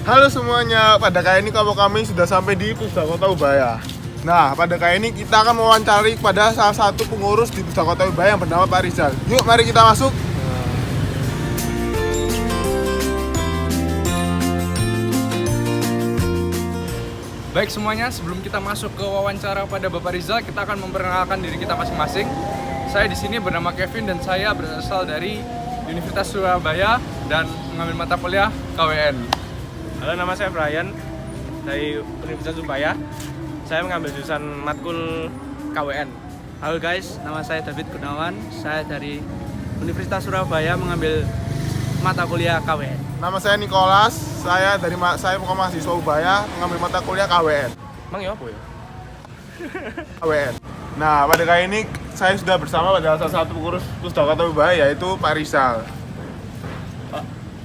Halo semuanya, pada kali ini kami sudah sampai di Pusdakota Ubaya. Nah, pada kali ini kita akan mewawancari pada salah satu pengurus di Pusdakota Ubaya yang bernama Pak Rizal. Yuk, mari kita masuk. Baik semuanya, sebelum kita masuk ke wawancara pada Bapak Rizal, kita akan memperkenalkan diri kita masing-masing. Saya di sini bernama Kevin dan saya berasal dari Universitas Surabaya dan mengambil mata kuliah KWN. Halo, nama saya Brian dari Universitas Surabaya. Saya mengambil jurusan matkul KWN. Halo guys, nama saya David Gunawan. Saya dari Universitas Surabaya mengambil mata kuliah KWN. Nama saya Nicholas, saya mahasiswa Ubaya mengambil mata kuliah KWN. Emang ya apa ya? KWN. Nah, pada kali ini saya sudah bersama pada salah satu pengurus Pusdakota Ubaya yaitu Pak Rizal.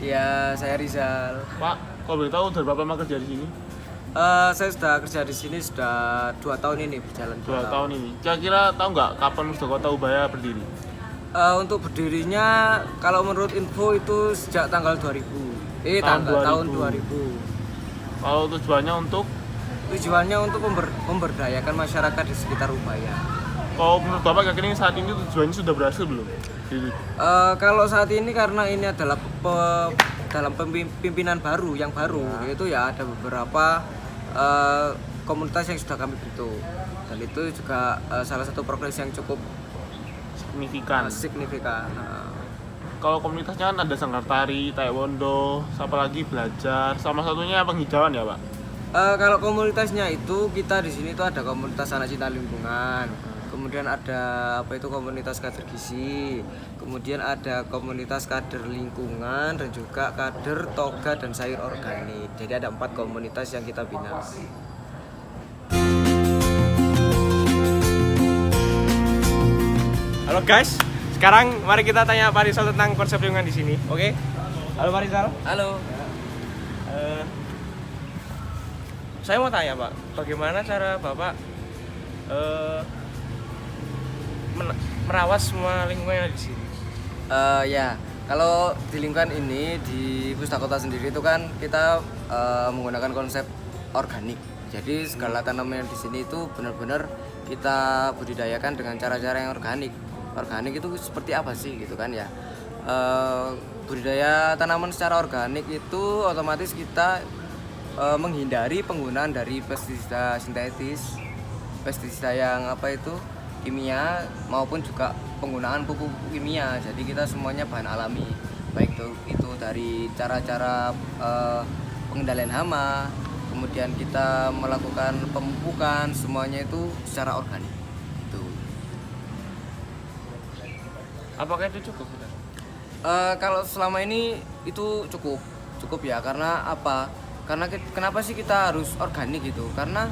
Ya, saya Rizal. Pak, kok boleh tahu dari Bapak kerja di sini? Saya sudah kerja di sini sudah 2 tahun ini berjalan. 2 tahun ini. Kira-kira tahu nggak kapan Pusdakota Ubaya berdiri? Untuk berdirinya, kalau menurut info itu sejak tanggal 2000. Tahun 2000. Kalau tujuannya untuk? Tujuannya untuk memberdayakan masyarakat di sekitar Ubaya. Kalau menurut Bapak kira-kira saat ini tujuannya sudah berhasil belum? Kalau saat ini karena ini adalah dalam pimpinan baru yaitu ya ada beberapa komunitas yang sudah kami bentuk, dan itu juga salah satu progres yang cukup signifikan. Kalau komunitasnya kan ada sanggar tari, taekwondo, apa lagi belajar, sama satunya penghijauan ya Pak? Kalau komunitasnya itu kita di sini tuh ada komunitas anak cinta lingkungan, kemudian ada komunitas kader gizi, kemudian ada komunitas kader lingkungan dan juga kader toga dan sayur organik. Jadi ada 4 komunitas yang kita bina. Halo guys, sekarang mari kita tanya Pak Rizal tentang konsep lingkungan di sini. Oke? Halo Pak Rizal. Halo. Saya mau tanya Pak, bagaimana cara Bapak merawat semua lingkungan yang ada di sini? Ya, kalau di lingkungan ini di Pusdakota sendiri itu kan kita menggunakan konsep organik. Jadi segala tanaman yang di sini itu benar-benar kita budidayakan dengan cara-cara yang organik. Organik itu seperti apa sih gitu kan ya? Budidaya tanaman secara organik itu otomatis kita menghindari penggunaan dari pestisida sintetis, pestisida yang kimia, maupun juga penggunaan pupuk kimia. Jadi kita semuanya bahan alami, baik itu dari cara-cara pengendalian hama, kemudian kita melakukan pemupukan, semuanya itu secara organik. Itu. Apakah itu cukup? Kalau selama ini itu cukup ya, karena apa? Karena kenapa sih kita harus organik gitu? Karena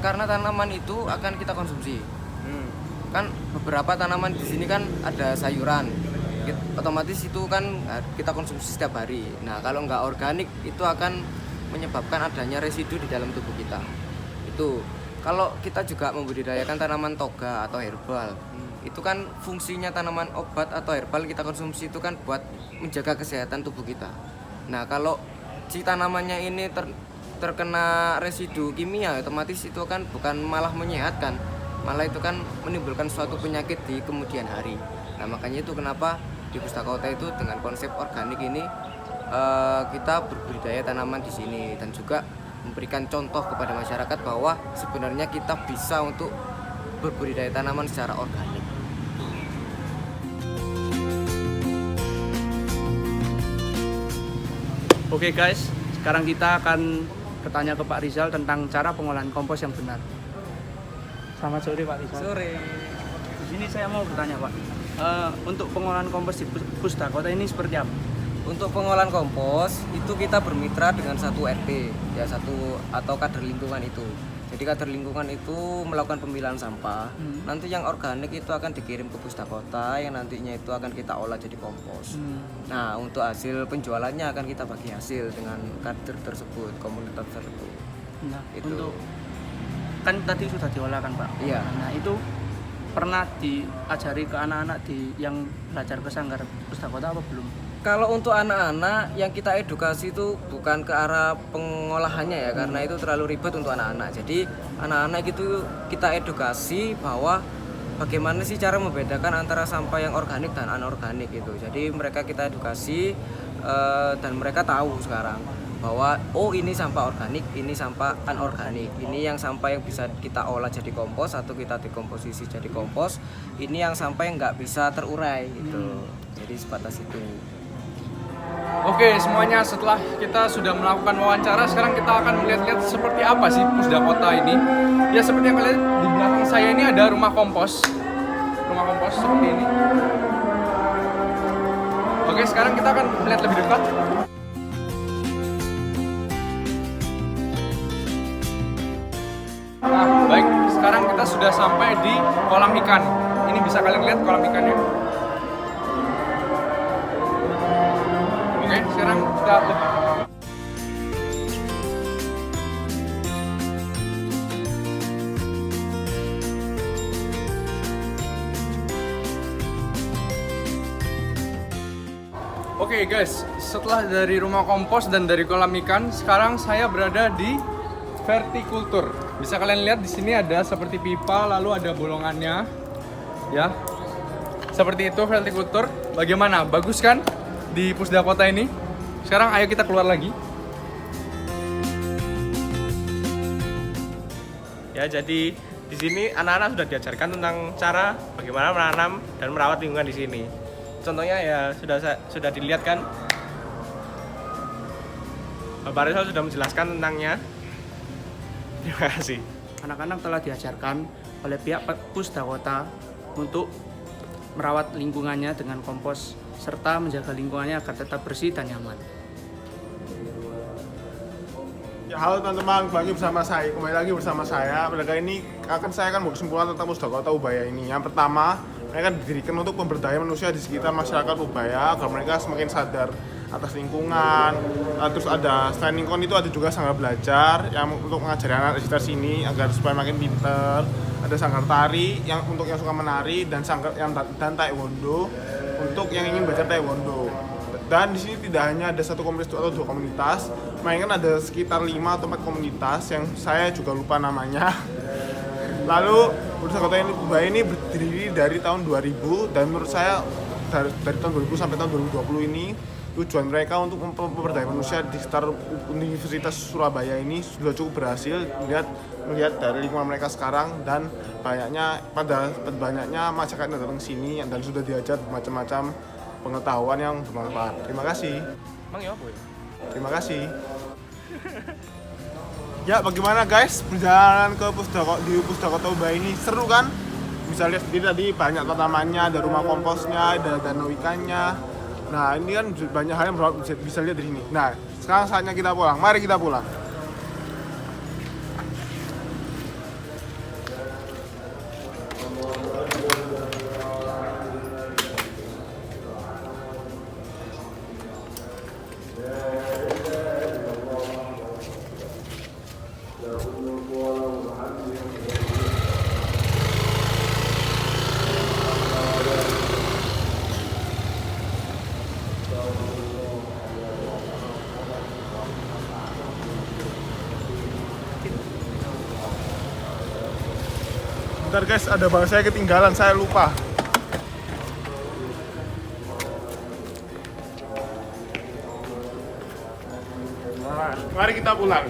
tanaman itu akan kita konsumsi. Kan beberapa tanaman di sini kan ada sayuran, otomatis itu kan kita konsumsi setiap hari. Nah, kalau nggak organik itu akan menyebabkan adanya residu di dalam tubuh kita. Itu kalau kita juga membudidayakan tanaman toga atau herbal, itu kan fungsinya tanaman obat atau herbal kita konsumsi itu kan buat menjaga kesehatan tubuh kita. Nah, kalau si tanamannya ini terkena residu kimia, otomatis itu kan bukan malah menyehatkan, malah itu kan menimbulkan suatu penyakit di kemudian hari. Nah, makanya itu kenapa di Pusdakota itu dengan konsep organik ini kita berbudidaya tanaman di sini, dan juga memberikan contoh kepada masyarakat bahwa sebenarnya kita bisa untuk berbudidaya tanaman secara organik. Oke guys, sekarang kita akan bertanya ke Pak Rizal tentang cara pengolahan kompos yang benar. Selamat sore Pak Rizal. Sore. Di sini saya mau bertanya Pak, untuk pengolahan kompos di Pusdakota ini seperti apa? Untuk pengolahan kompos itu kita bermitra dengan satu RT, ya satu atau kader lingkungan itu. Jadi kader lingkungan itu melakukan pemilahan sampah. Nanti yang organik itu akan dikirim ke Pusdakota, yang nantinya itu akan kita olah jadi kompos. Nah, untuk hasil penjualannya akan kita bagi hasil dengan kader tersebut, komunitas tersebut. Nah, itu. untuk kan tadi sudah diolah kan Pak? Iya. Nah, itu pernah diajari ke anak-anak yang belajar ke Sanggar Pusdakota apa belum? Kalau untuk anak-anak yang kita edukasi itu bukan ke arah pengolahannya ya, karena itu terlalu ribet untuk anak-anak. Jadi anak-anak itu kita edukasi bahwa bagaimana sih cara membedakan antara sampah yang organik dan anorganik gitu. Jadi mereka kita edukasi dan mereka tahu sekarang bahwa oh ini sampah organik, ini sampah anorganik. Ini yang sampah yang bisa kita olah jadi kompos atau kita dekomposisi jadi kompos. Ini yang sampah yang nggak bisa terurai gitu. Jadi sebatas itu. Oke, semuanya setelah kita sudah melakukan wawancara, sekarang kita akan melihat-lihat seperti apa sih Pusda Kota ini. Ya seperti yang kalian di belakang saya ini ada rumah kompos. Rumah kompos seperti ini. Oke, sekarang kita akan melihat lebih dekat. Nah, baik, sekarang kita sudah sampai di kolam ikan. Ini bisa kalian lihat kolam ikannya. Oke, sekarang kita Oke guys, setelah dari rumah kompos dan dari kolam ikan, sekarang saya berada di vertikultur. Bisa kalian lihat di sini ada seperti pipa, lalu ada bolongannya, ya. Seperti itu vertikultur. Bagaimana? Bagus kan di Pusda Kota ini? Sekarang ayo kita keluar lagi. Ya, jadi di sini anak-anak sudah diajarkan tentang cara bagaimana menanam dan merawat lingkungan di sini. Contohnya ya sudah dilihat kan, Bapak Rizal sudah menjelaskan tentangnya. Terima kasih. Anak-anak telah diajarkan oleh pihak Pusda Kota untuk merawat lingkungannya dengan kompos serta menjaga lingkungannya agar tetap bersih dan nyaman. Ya, halo teman-teman, kembali lagi bersama saya. Pada kali ini saya akan berkesimpulan tentang Pusda Kota Ubaya ini. Yang pertama, mereka didirikan untuk pemberdayaan manusia di sekitar masyarakat Ubaya agar mereka semakin sadar atas lingkungan. Terus ada selain lingkungan itu ada juga sanggar belajar yang untuk mengajari anak di sekitar sini agar supaya makin pinter. Ada sanggar tari yang untuk yang suka menari dan sanggar dan taekwondo untuk yang ingin belajar taekwondo. Dan di sini tidak hanya ada satu komunitas atau dua komunitas, melainkan ada sekitar 5 atau 4 komunitas yang saya juga lupa namanya. Lalu Pusda Kota Ubaya ini berdiri dari tahun 2000 dan menurut saya dari tahun 2000 sampai tahun 2020 ini tujuan mereka untuk memperdaya manusia di sekitar Universitas Surabaya ini sudah cukup berhasil melihat dari lingkungan mereka sekarang dan banyaknya masyarakat yang datang sini dan sudah diajar macam-macam pengetahuan yang bermanfaat. Terima kasih. Emang ya apa ya? Terima kasih. Ya, bagaimana guys perjalanan ke Pusda Kota Ubaya ini? Seru kan? Bisa lihat sendiri tadi banyak tanamannya, ada rumah komposnya, ada danau ikannya. Nah, ini kan banyak hal yang bisa lihat di sini. Nah, sekarang saatnya kita pulang. Mari kita pulang. Bentar guys, ada barang saya ketinggalan, saya lupa. Mari kita pulang.